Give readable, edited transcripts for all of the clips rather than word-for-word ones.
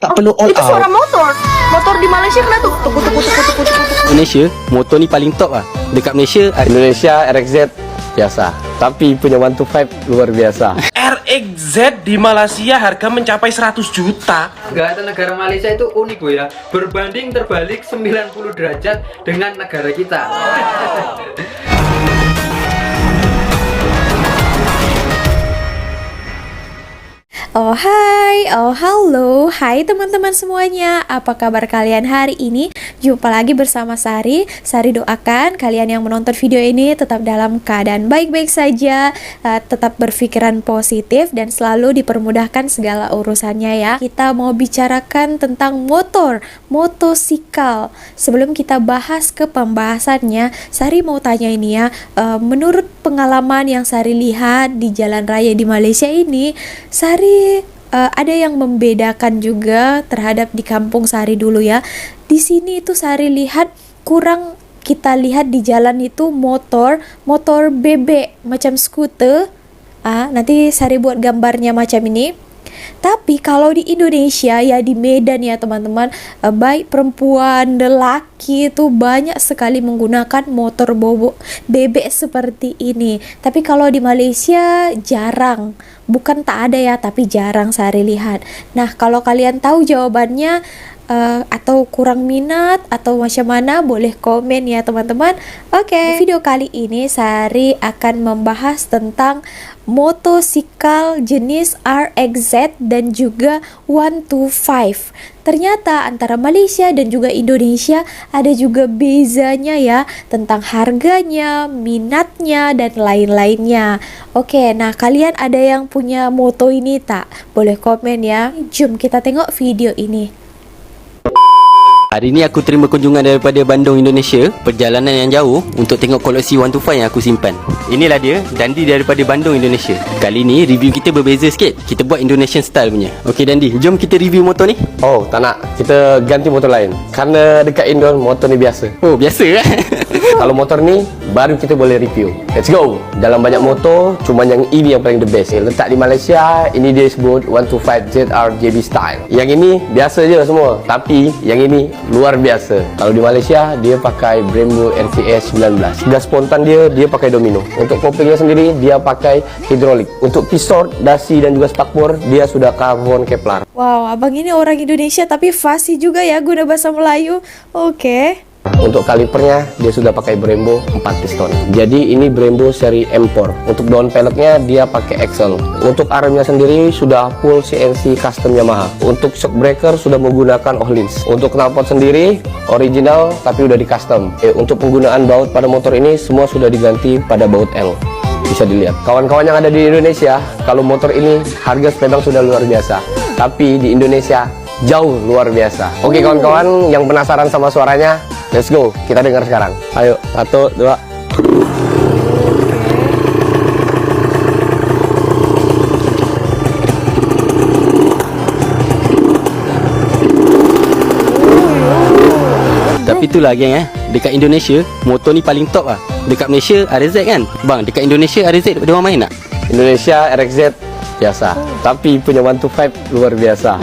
Tak perlu all Itu suara out. motor di Malaysia kena tuh. Tuk. Indonesia, motor ni paling top lah. Dekat Malaysia ada Indonesia RXZ biasa, tapi punya 125 luar biasa. RXZ di Malaysia harga mencapai 100 juta. Gata negara Malaysia itu unik Bu ya. Berbanding terbalik 90 derajat dengan negara kita. Oh hai, oh halo, hai teman-teman semuanya. Apa kabar kalian hari ini? Jumpa lagi bersama Sari. Sari doakan kalian yang menonton video ini tetap dalam keadaan baik-baik saja, tetap berpikiran positif dan selalu dipermudahkan segala urusannya ya. Kita mau bicarakan tentang motosikal. Sebelum kita bahas ke pembahasannya, Sari mau tanya ini ya, menurut pengalaman yang Sari lihat di jalan raya di Malaysia ini, Sari ada yang membedakan juga terhadap di kampung Sari dulu ya. Di sini itu Sari lihat kurang kita lihat di jalan itu motor bebek macam skuter. Nanti Sari buat gambarnya macam ini. Tapi kalau di Indonesia ya, di Medan ya teman-teman, baik perempuan, lelaki itu banyak sekali menggunakan motor bebek seperti ini. Tapi kalau di Malaysia jarang. Bukan tak ada ya, tapi jarang Sari lihat. Nah, kalau kalian tahu jawabannya atau kurang minat atau macam mana, boleh komen ya teman-teman. Oke. Di video kali ini Sari akan membahas tentang motosikal jenis RXZ dan juga 125. Ternyata antara Malaysia dan juga Indonesia ada juga bezanya ya, tentang harganya, minatnya, dan lain-lainnya. Oke, nah kalian ada yang punya moto ini tak? Boleh komen ya. Jom kita tengok video ini. Hari ni aku terima kunjungan daripada Bandung, Indonesia. Perjalanan yang jauh untuk tengok koleksi 125 yang aku simpan. Inilah dia, Dandi daripada Bandung, Indonesia. Kali ni review kita berbeza sikit. Kita buat Indonesian style punya. Okey Dandi, jom kita review motor ni. Oh, tak nak. Kita ganti motor lain. Karena dekat Indo motor ni biasa. Oh, biasa kan? Kalau motor ni baru kita boleh review. Let's go. Dalam banyak motor, cuma yang ini yang paling the best. Letak di Malaysia, ini dia sebut 125 ZR JB Style. Yang ini biasa je semua, tapi yang ini luar biasa. Kalau di Malaysia, dia pakai Brembo RTS 19. Gas spontan dia pakai domino. Untuk kopelingnya sendiri, dia pakai hidrolik. Untuk piston, dasi dan juga spakbor, dia sudah karbon Kevlar. Wow, abang ini orang Indonesia tapi fasih juga ya guna bahasa Melayu. Oke. Untuk kalipernya dia sudah pakai Brembo 4 piston. Jadi ini Brembo seri M4. Untuk daun peleknya dia pakai Excel. Untuk armnya sendiri sudah full CNC custom Yamaha. Untuk shock breaker sudah menggunakan Ohlins. Untuk knalpot sendiri original tapi udah di custom. Untuk penggunaan baut pada motor ini semua sudah diganti pada baut L. Bisa dilihat. Kawan-kawan yang ada di Indonesia, kalau motor ini harga memang sudah luar biasa. Tapi di Indonesia jauh luar biasa. Oke kawan-kawan yang penasaran sama suaranya, let's go, kita dengar sekarang. Ayo, 1, 2. Tapi itulah geng dekat Indonesia, motor ni paling top lah. Dekat Malaysia RXZ kan? Bang, dekat Indonesia RXZ ada orang main tak? Indonesia RXZ biasa, tapi punya 125 luar biasa.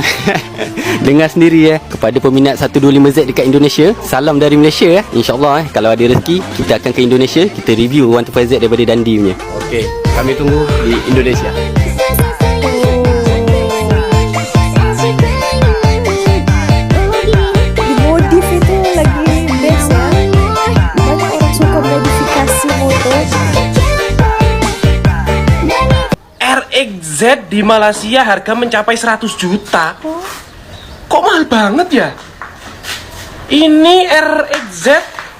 Dengar sendiri kepada peminat 125Z dekat Indonesia, salam dari Malaysia InsyaAllah kalau ada rezeki kita akan ke Indonesia, kita review 125Z daripada Dandi punya. Okey, kami tunggu di Indonesia. Dimodif itu lagi best ya. Banyak orang suka modifikasi motor. RXZ di Malaysia harga mencapai 100 juta. Kok mahal banget ya? Ini RXZ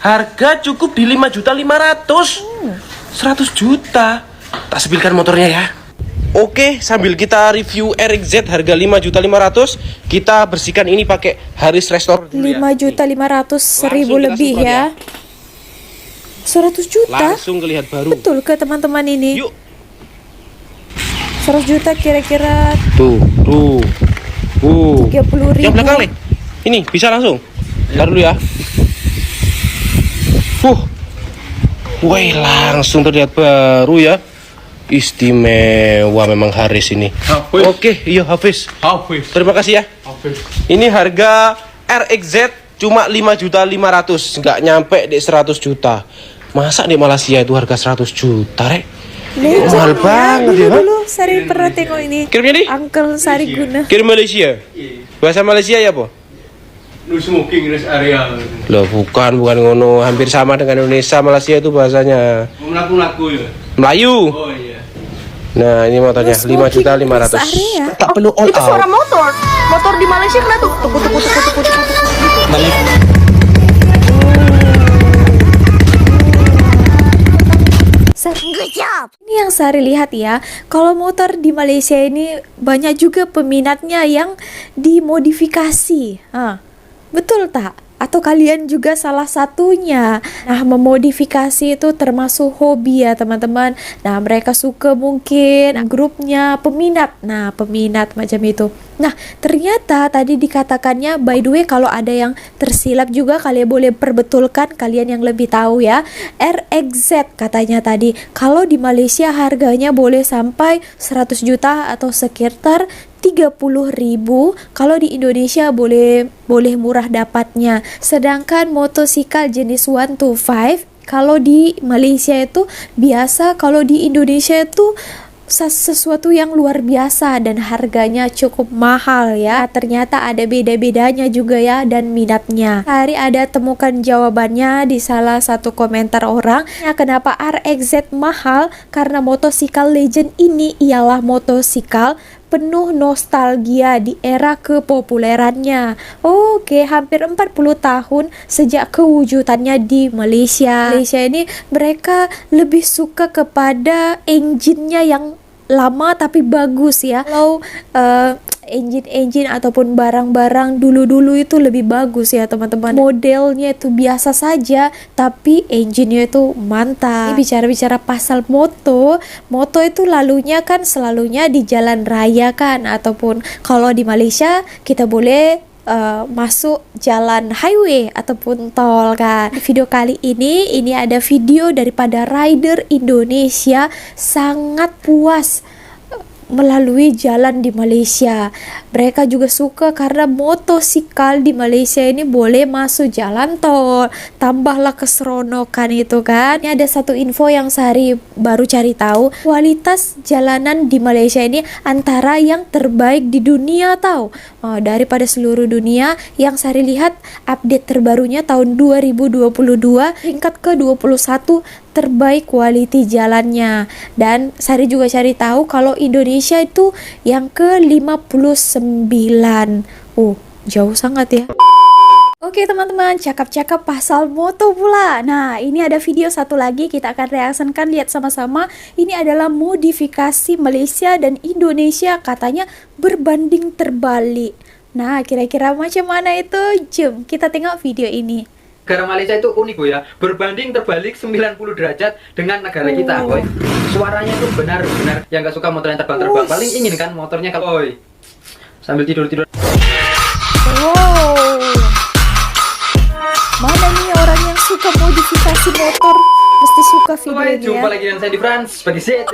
harga cukup di 5.500.000. 100 juta. Tak sepilkan motornya ya. Oke, sambil kita review RXZ harga 5.500.000, kita bersihkan ini pakai Haris Restore dulu ya. 5.500.000 lebih ya. 100 juta? Langsung kelihatan baru. Betul ke teman-teman ini? Yuk. 100 juta kira-kira Tuh 30.000. Yang belakang nih. Ini bisa langsung. Ntar dulu ya. Wih, langsung terlihat baru ya. Istimewa memang Haris ini. Hafiz. Oke, iya Hafiz. Terima kasih ya. Ini harga RXZ cuma 5.500.000, nggak nyampe di 100 juta. Masa di Malaysia itu harga 100 juta, Rek? Legend Mahal ya. banget ya, Dulu Sari pernah tengok ini. Kirimnya nih? Uncle Sari Guna. Kirim Malaysia. Bahasa Malaysia ya, Po? No smoking rest area. Loh, bukan ngono. Hampir sama dengan Indonesia. Malaysia itu bahasanya Melaku-laku ya. Melayu. Oh iya. Nah, ini motornya No smoking 5.500.000. rest area. Tak perlu all Itu suara out. motor. Motor di Malaysia kena tuh. Tuk tuk tuk tuk tuk tuk tuk gitu. Ini yang Sari lihat ya, kalau motor di Malaysia ini banyak juga peminatnya yang dimodifikasi. Betul tak? Atau kalian juga salah satunya? Nah, memodifikasi itu termasuk hobi ya teman-teman. Nah, mereka suka mungkin grupnya peminat. Nah, peminat macam itu. Nah, ternyata tadi dikatakannya, by the way kalau ada yang tersilap juga kalian boleh perbetulkan, kalian yang lebih tahu ya. RXZ katanya tadi, kalau di Malaysia harganya boleh sampai 100 juta atau sekitar 30.000. Kalau di Indonesia boleh murah dapatnya. Sedangkan motosikal jenis 125 kalau di Malaysia itu biasa, kalau di Indonesia itu sesuatu yang luar biasa dan harganya cukup mahal ya. Ternyata ada beda-bedanya juga ya dan minatnya. Hari ada temukan jawabannya di salah satu komentar orang. Ya, kenapa RXZ mahal? Karena motosikal legend ini ialah motosikal penuh nostalgia di era kepopulerannya. Oke, hampir 40 tahun sejak kewujudannya di Malaysia. Malaysia ini mereka lebih suka kepada engine-nya yang lama tapi bagus ya. Kalau engine ataupun barang-barang dulu-dulu itu lebih bagus ya teman-teman. Modelnya itu biasa saja tapi engine-nya itu mantap. Ini bicara-bicara pasal moto itu lalunya kan selalunya di jalan raya kan, ataupun kalau di Malaysia kita boleh masuk jalan highway ataupun tol kan. Di video kali ini ada video daripada rider Indonesia sangat puas melalui jalan di Malaysia. Mereka juga suka karena motosikal di Malaysia ini boleh masuk jalan tol. Tambahlah keseronokan itu kan. Ini ada satu info yang Sari baru cari tahu. Kualitas jalanan di Malaysia ini antara yang terbaik di dunia tahu. Daripada seluruh dunia yang Sari lihat update terbarunya tahun 2022 tingkat ke-21 terbaik quality jalannya. Dan Sari juga cari tahu kalau Indonesia itu yang ke-59. Jauh sangat ya. Oke teman-teman, cakap-cakap pasal moto pula. Nah, ini ada video satu lagi kita akan reaksikan, lihat sama-sama. Ini adalah modifikasi Malaysia dan Indonesia, katanya berbanding terbalik. Nah, kira-kira macam mana itu? Jom kita tengok video ini. Negara Malaysia itu unik boy ya, berbanding terbalik 90 derajat dengan negara kita boy. Suaranya itu benar-benar yang gak suka motor yang terbang-terbang, paling ingin kan motornya kalau boy sambil tidur-tidur. Wow, mana nih orang yang suka modifikasi motor? Mesti suka video Hai, ini jumpa ya. lagi dengan saya di France, seperti Z.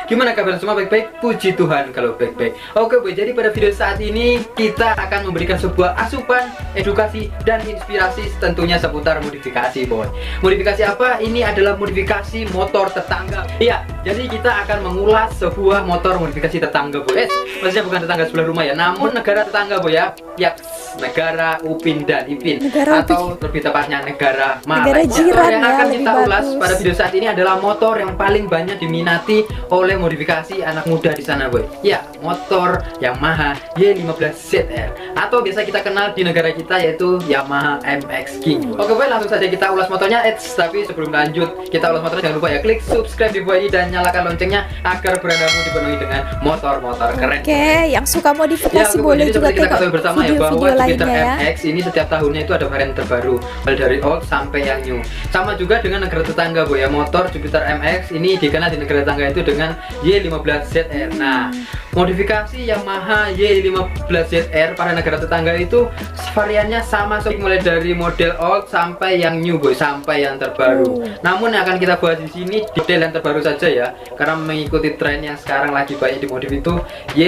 Gimana kabar semua, baik-baik? Puji Tuhan kalau baik-baik. Oke boy, jadi pada video saat ini kita akan memberikan sebuah asupan, edukasi, dan inspirasi tentunya seputar modifikasi boy. Modifikasi apa? Ini adalah modifikasi motor tetangga. Iya, jadi kita akan mengulas sebuah motor modifikasi tetangga boy. Maksudnya bukan tetangga sebelah rumah ya, namun negara tetangga boy ya. Yap, negara Upin dan Ipin, Negara atau lebih tepatnya negara Negara Malaysia. jiran Yang ya, akan lebih kita ulas bagus. pada video saat ini adalah motor yang paling banyak diminati oleh modifikasi anak muda di sana boy. Ya, motor Yamaha Y15ZR atau biasa kita kenal di negara kita yaitu Yamaha MX King boy. Oke boy, langsung saja kita ulas motornya. Tapi sebelum lanjut kita ulas motornya, jangan lupa ya klik subscribe di bawah ini dan nyalakan loncengnya agar berandamu dipenuhi dengan motor-motor keren. Oke, yang suka modifikasi boleh jadi juga seperti kita ketahui tengok bersama ya bahwa video-video Jupiter lainnya ya. MX ini setiap tahunnya itu ada varian terbaru, mulai dari old sampai yang new. Sama juga dengan negara tetangga boy ya, motor Jupiter MX ini dikenal di negara tetangga itu dengan Y15ZR. Nah, modifikasi Yamaha Y15ZR pada negara tetangga itu variannya sama mulai dari model old sampai yang new boy, sampai yang terbaru. Namun yang akan kita bahas di sini model yang terbaru saja ya, karena mengikuti tren yang sekarang lagi banyak dimodif itu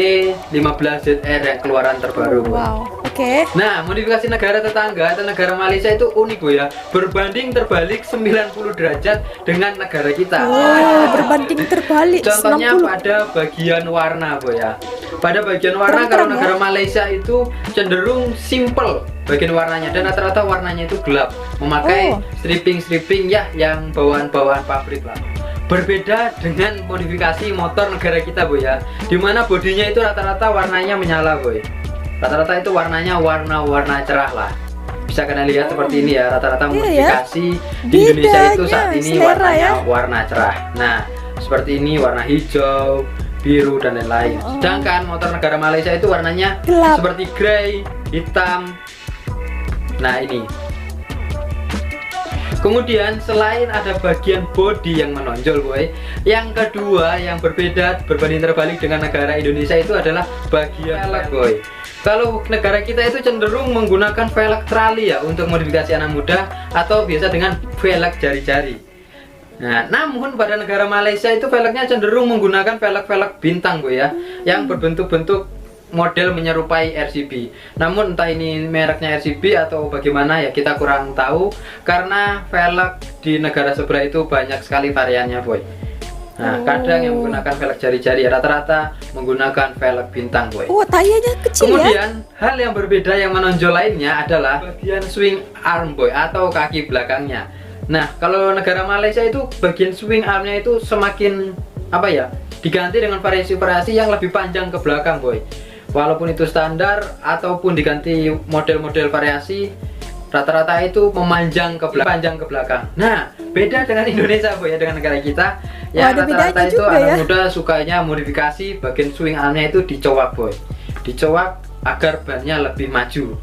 E15ZR yang keluaran terbaru boy. Wow. Oke. Nah, modifikasi negara tetangga atau negara Malaysia itu unik boy ya. Berbanding terbalik 90 derajat dengan negara kita. Oh, berbanding terbalik. Contohnya 90. pada bagian warna boy ya. Pada bagian warna kalau Terang-terang, negara Malaysia itu cenderung simple bagian warnanya dan rata-rata warnanya itu gelap, memakai Oh. stripping ya yang bawaan-bawaan pabrik lah. Berbeda dengan modifikasi motor negara kita boy ya, dimana bodinya itu rata-rata warnanya menyala boy. Rata-rata itu warnanya warna-warna cerah lah. Bisa kalian lihat seperti ini ya, rata-rata Iya ya. modifikasi di Indonesia itu Bedanya saat ini selera warnanya ya. warna cerah. Nah, seperti ini warna hijau, biru dan lain-lain. Sedangkan motor negara Malaysia itu warnanya Gelap. seperti grey, hitam. Nah, ini. Kemudian selain ada bagian bodi yang menonjol boy, yang kedua yang berbeda berbanding terbalik dengan negara Indonesia itu adalah bagian velg boy. Kalau negara kita itu cenderung menggunakan velg trali ya untuk modifikasi anak muda atau biasa dengan velg jari-jari. Nah, namun pada negara Malaysia itu velgnya cenderung menggunakan velg-velg bintang boy ya, yang berbentuk-bentuk model menyerupai RCB. Namun entah ini mereknya RCB atau bagaimana ya kita kurang tahu, karena velg di negara sebelah itu banyak sekali variannya boy. Nah, kadang yang menggunakan velg jari-jari ya, rata-rata menggunakan velg bintang boy. Oh, tayanya kecil ya. Kemudian hal yang berbeda yang menonjol lainnya adalah bagian swing arm boy atau kaki belakangnya. Nah, kalau negara Malaysia itu bagian swing armnya itu semakin apa ya, diganti dengan variasi-variasi yang lebih panjang ke belakang boy. Walaupun itu standar ataupun diganti model-model variasi, rata-rata itu memanjang ke belakang, panjang ke belakang. Nah, beda dengan Indonesia boy ya, dengan negara kita Wah, yang ada rata-rata bedanya itu juga anak ya. muda sukanya modifikasi bagian swing armnya itu dicowak boy, dicowak agar bannya lebih maju.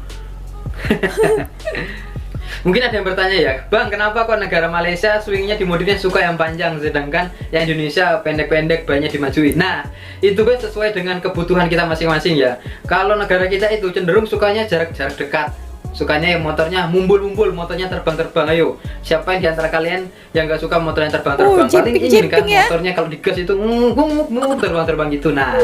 Mungkin ada yang bertanya ya, Bang, kenapa kok negara Malaysia swingnya dimodifnya suka yang panjang, sedangkan yang Indonesia pendek-pendek banyak dimajuin? Nah, itu guys sesuai dengan kebutuhan kita masing-masing ya. Kalau negara kita itu cenderung sukanya jarak-jarak dekat, sukanya yang motornya mumbul-mumbul, motornya terbang-terbang. Ayo, siapa yang diantara kalian yang gak suka motornya terbang-terbang? Paling ingin kan ya? motornya kalau digas itu terbang-terbang gitu. Nah,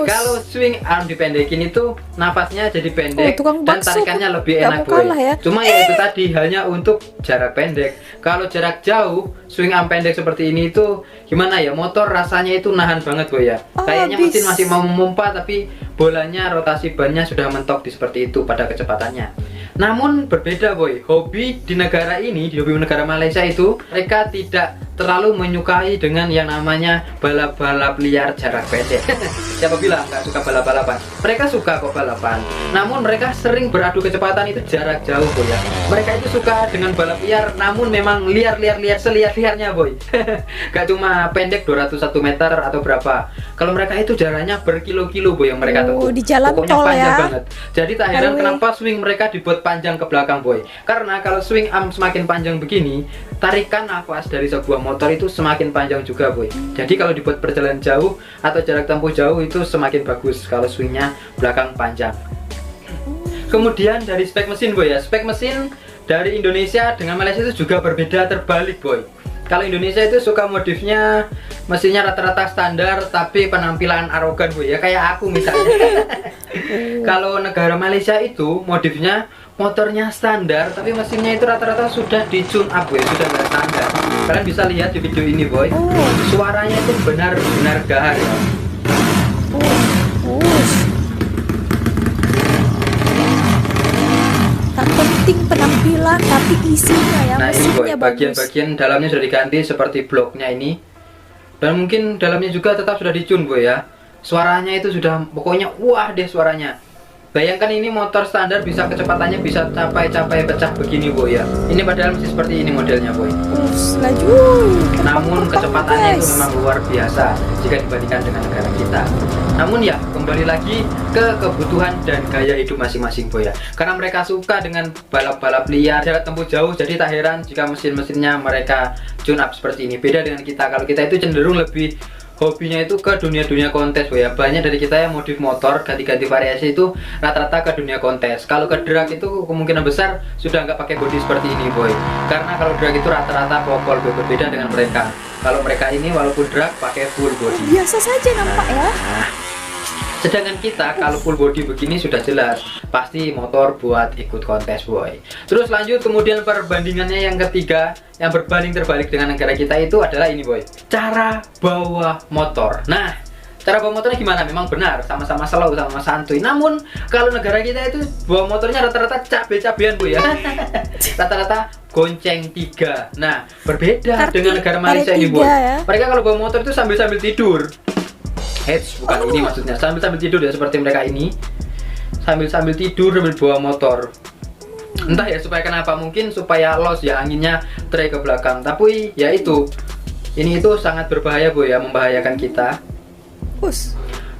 kalau swing arm dipendekin itu nafasnya jadi pendek tukang dan bakso tarikannya lebih nggak enak mau boy. kalah ya. Cuma ya itu tadi hanya untuk jarak pendek. Kalau jarak jauh, swing arm pendek seperti ini itu gimana ya? Motor rasanya itu nahan banget boy ya. Kayaknya mesin masih mau memompa tapi bolanya rotasi bannya sudah mentok di seperti itu pada kecepatannya. Namun berbeda boy, hobi di negara ini, di hobi negara Malaysia itu mereka tidak terlalu menyukai dengan yang namanya balap-balap liar jarak pendek. Siapa bilang nggak suka balap-balapan? Mereka suka kok balapan. Namun mereka sering beradu kecepatan itu jarak jauh boy ya. Mereka itu suka dengan balap liar, namun memang liar seliar-liarnya boy. Gak cuma pendek 201 meter atau berapa. Kalau mereka itu jaraknya berkilo-kilo boy yang mereka tempuh. Di jalan Pokoknya tol panjang ya. banget. Jadi tak heran kenapa swing mereka dibuat panjang ke belakang boy. Karena kalau swing arm semakin panjang begini, tarikan nafas dari sebuah motor itu semakin panjang juga boy. Jadi kalau dibuat perjalanan jauh atau jarak tempuh jauh itu semakin bagus kalau swingnya belakang panjang. Kemudian dari spek mesin boy ya, spek mesin dari Indonesia dengan Malaysia itu juga berbeda terbalik boy. Kalau Indonesia itu suka modifnya mesinnya rata-rata standar tapi penampilan arogan boy ya, kayak aku misalnya. Kalau negara Malaysia itu modifnya motornya standar tapi mesinnya itu rata-rata sudah di tune up boy, sudah nggak standar. Kalian bisa lihat di video ini boy, suaranya itu benar-benar gahar ya. Tak penting penampilan tapi isinya ya, Nah ini boy, mesinnya bagus. bagian-bagian dalamnya sudah diganti seperti bloknya ini. Dan mungkin dalamnya juga tetap sudah dicun boy ya. Suaranya itu sudah pokoknya wah deh suaranya. Bayangkan ini motor standar bisa kecepatannya bisa capai pecah begini boy ya. Ini padahal masih seperti ini modelnya boy. Laju. Namun kecepatannya itu memang luar biasa jika dibandingkan dengan negara kita. Namun ya kembali lagi ke kebutuhan dan gaya hidup masing-masing boy ya. Karena mereka suka dengan balap-balap liar, jarak tempuh jauh, jadi tak heran jika mesin-mesinnya mereka tune up seperti ini. Beda dengan kita, kalau kita itu cenderung lebih hobinya itu ke dunia-dunia kontes boy ya. Banyak dari kita yang modif motor ganti-ganti variasi itu rata-rata ke dunia kontes. Kalau ke drag itu kemungkinan besar sudah nggak pakai bodi seperti ini boy. Karena kalau drag itu rata-rata pokol boy, berbeda dengan mereka. Kalau mereka ini walaupun drag pakai full body. Biasa saja nampak ya. Sedangkan kita kalau full body begini sudah jelas pasti motor buat ikut kontes boy. Terus lanjut kemudian perbandingannya yang ketiga, yang berbanding terbalik dengan negara kita itu adalah ini boy, cara bawa motor. Nah, cara bawa motornya gimana? Memang benar, sama-sama slow, sama santuy. Namun kalau negara kita itu bawa motornya rata-rata cabe-cabean bu ya. Rata-rata gonceng 3. Nah, berbeda dengan negara Malaysia ini bu. Ya. Mereka kalau bawa motor itu sambil-sambil tidur. Heads, bukan ini maksudnya. Sambil-sambil tidur ya, seperti mereka ini. Sambil-sambil tidur sambil bawa motor. Entah ya supaya kenapa, mungkin supaya loss ya anginnya tray ke belakang. Tapi ya itu, ini itu sangat berbahaya bu ya, membahayakan kita.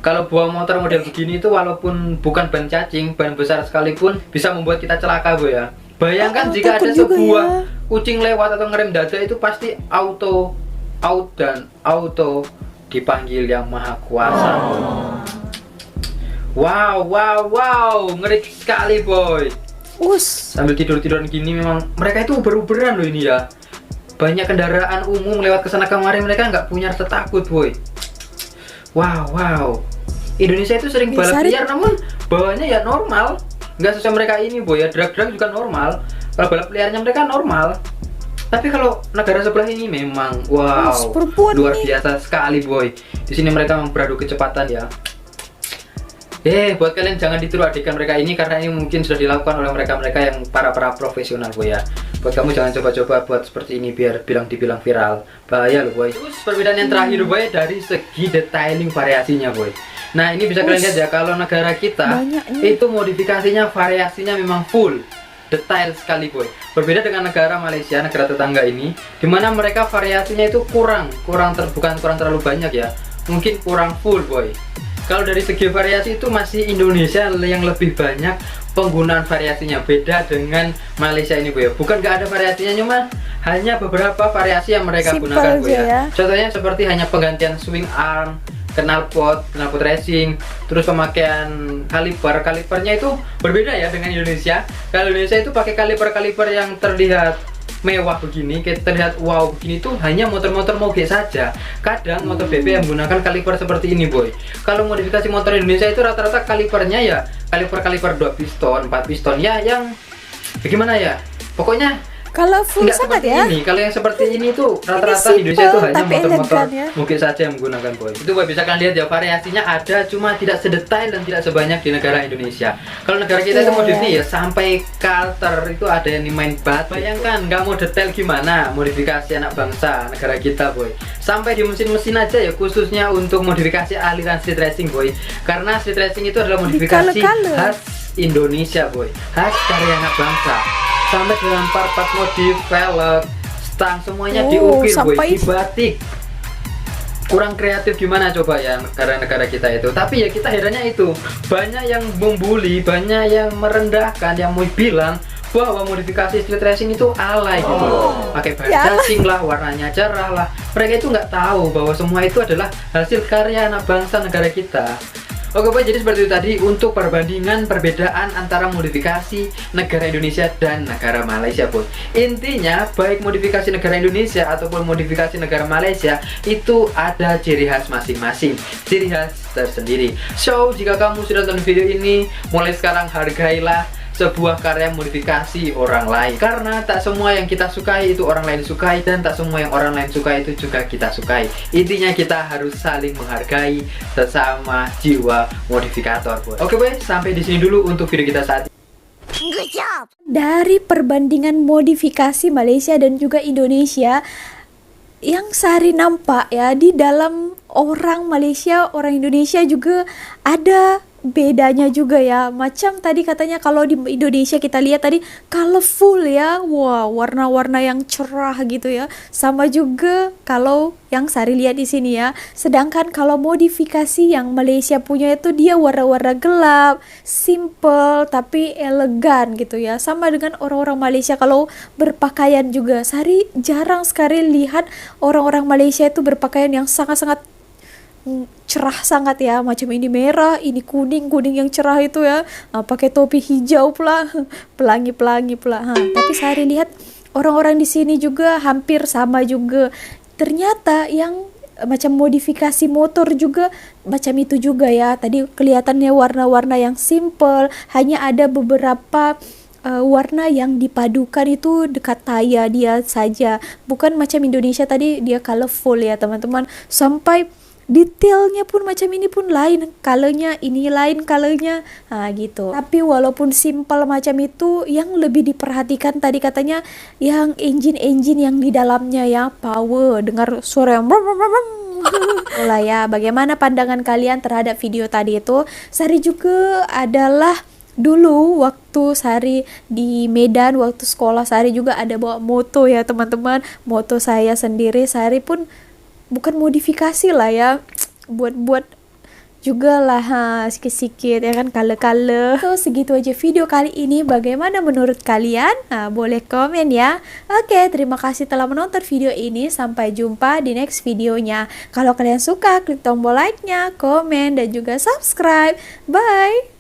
Kalau bawa motor model begini itu walaupun bukan ban cacing, ban besar sekalipun bisa membuat kita celaka bu ya. Bayangkan jika ada sebuah kucing lewat atau ngerem dada itu pasti auto out dan auto dipanggil yang maha kuasa. Wow, ngeri sekali boy. Sambil tidur-tiduran gini memang mereka itu uber-uberan loh ini ya. Banyak kendaraan umum lewat kesana kemari, mereka nggak punya rasa takut boy. Wow. Indonesia itu sering balap liar namun bawanya ya normal. Nggak sesuai mereka ini boy ya, drag-drag juga normal. Kalau balap liarnya mereka normal. Tapi kalau negara sebelah ini memang wow, luar biasa sekali boy. Di sini mereka memang beradu kecepatan ya. Buat kalian jangan ditiru adegan mereka ini karena ini mungkin sudah dilakukan oleh mereka-mereka yang para profesional boy ya. Buat kamu jangan coba-coba buat seperti ini biar dibilang viral. Bahaya loh boy. Terus perbedaan yang terakhir boy dari segi detailing variasinya boy. Nah ini bisa kalian lihat ya, kalau negara kita itu modifikasinya variasinya memang full detail sekali boy. Berbeda dengan negara Malaysia, negara tetangga ini, dimana mereka variasinya itu bukan kurang terlalu banyak ya, mungkin kurang full boy. Kalau dari segi variasi itu masih Indonesia yang lebih banyak penggunaan variasinya, beda dengan Malaysia ini bu ya. Bukan gak ada variasinya, cuma hanya beberapa variasi yang mereka gunakan bu ya. Contohnya seperti hanya penggantian swing arm, knalpot racing, terus pemakaian kalipernya itu berbeda ya dengan Indonesia. Kalau Indonesia itu pakai kaliper yang terlihat mewah begini, kayak terlihat wow begini tuh hanya motor-motor moge saja. Kadang motor BP yang menggunakan kaliper seperti ini boy. Kalau modifikasi motor Indonesia itu rata-rata kalipernya ya kaliper 2 piston, 4 piston ya, yang bagaimana ya, pokoknya kalau full sangat ya. Ini kalau yang seperti ini tuh rata-rata Indonesia itu hanya motor-motor ya, mungkin saja yang menggunakan boy. Itu boy bisa kalian lihat ya, variasinya ada, cuma tidak sedetail dan tidak sebanyak di negara Indonesia. Kalau negara kita itu modifnya ya sampai kalter itu ada yang main bat. Bayangkan nggak mau detail gimana modifikasi anak bangsa negara kita boy. Sampai di mesin-mesin aja ya, khususnya untuk modifikasi aliran street racing boy. Karena street racing itu adalah modifikasi khas Indonesia boy, khas karya anak bangsa. Sampai dengan part-part modif, velg, stang semuanya diukir boy, dibatik. Kurang kreatif gimana coba ya negara-negara kita itu. Tapi ya kita herannya itu, banyak yang membuli, banyak yang merendahkan, yang mau bilang bahwa modifikasi street racing itu alay gitu. Pakai ban cacing lah, warnanya cerah lah. Mereka itu nggak tahu bahwa semua itu adalah hasil karya anak bangsa negara kita. Oke boy, jadi seperti itu tadi untuk perbandingan perbedaan antara modifikasi negara Indonesia dan negara Malaysia boy. Intinya baik modifikasi negara Indonesia ataupun modifikasi negara Malaysia itu ada ciri khas masing-masing, ciri khas tersendiri. So jika kamu sudah nonton video ini, mulai sekarang hargailah sebuah karya modifikasi orang lain, karena tak semua yang kita sukai itu orang lain sukai, dan tak semua yang orang lain sukai itu juga kita sukai. Intinya kita harus saling menghargai sesama jiwa modifikator boy. Oke boy, sampai di sini dulu untuk video kita saat ini. Dari perbandingan modifikasi Malaysia dan juga Indonesia, yang Sari nampak ya, di dalam orang Malaysia, orang Indonesia juga ada bedanya juga ya. Macam tadi katanya kalau di Indonesia kita lihat tadi colorful ya, wow, warna-warna yang cerah gitu ya. Sama juga kalau yang Sari lihat di sini ya. Sedangkan kalau modifikasi yang Malaysia punya itu dia warna-warna gelap, simple tapi elegan gitu ya. Sama dengan orang-orang Malaysia kalau berpakaian juga. Sari jarang sekali lihat orang-orang Malaysia itu berpakaian yang sangat-sangat cerah sangat ya, macam ini merah, ini kuning yang cerah itu ya, pakai topi hijau pula, pelangi pula. Tapi Sari lihat orang-orang di sini juga hampir sama juga. Ternyata yang macam modifikasi motor juga macam itu juga ya. Tadi kelihatannya warna-warna yang simple, hanya ada beberapa warna yang dipadukan itu dekat taya dia saja, bukan macam Indonesia tadi dia colorful ya teman-teman, sampai detailnya pun macam ini pun lain colornya, ini lain colornya, gitu. Tapi walaupun simple macam itu, yang lebih diperhatikan tadi katanya yang engine yang di dalamnya ya, power, dengar suara yang lah ya. Bagaimana pandangan kalian terhadap video tadi itu? Sari juga adalah dulu waktu Sari di Medan, waktu sekolah Sari juga ada bawa moto ya teman-teman, moto saya sendiri. Sari pun bukan modifikasi lah ya, buat juga lah sikit-sikit ya kan, kala-kala. So segitu aja video kali ini, bagaimana menurut kalian? Boleh komen ya. Oke, terima kasih telah menonton video ini, sampai jumpa di next videonya. Kalau kalian suka, klik tombol like-nya, komen, dan juga subscribe. Bye.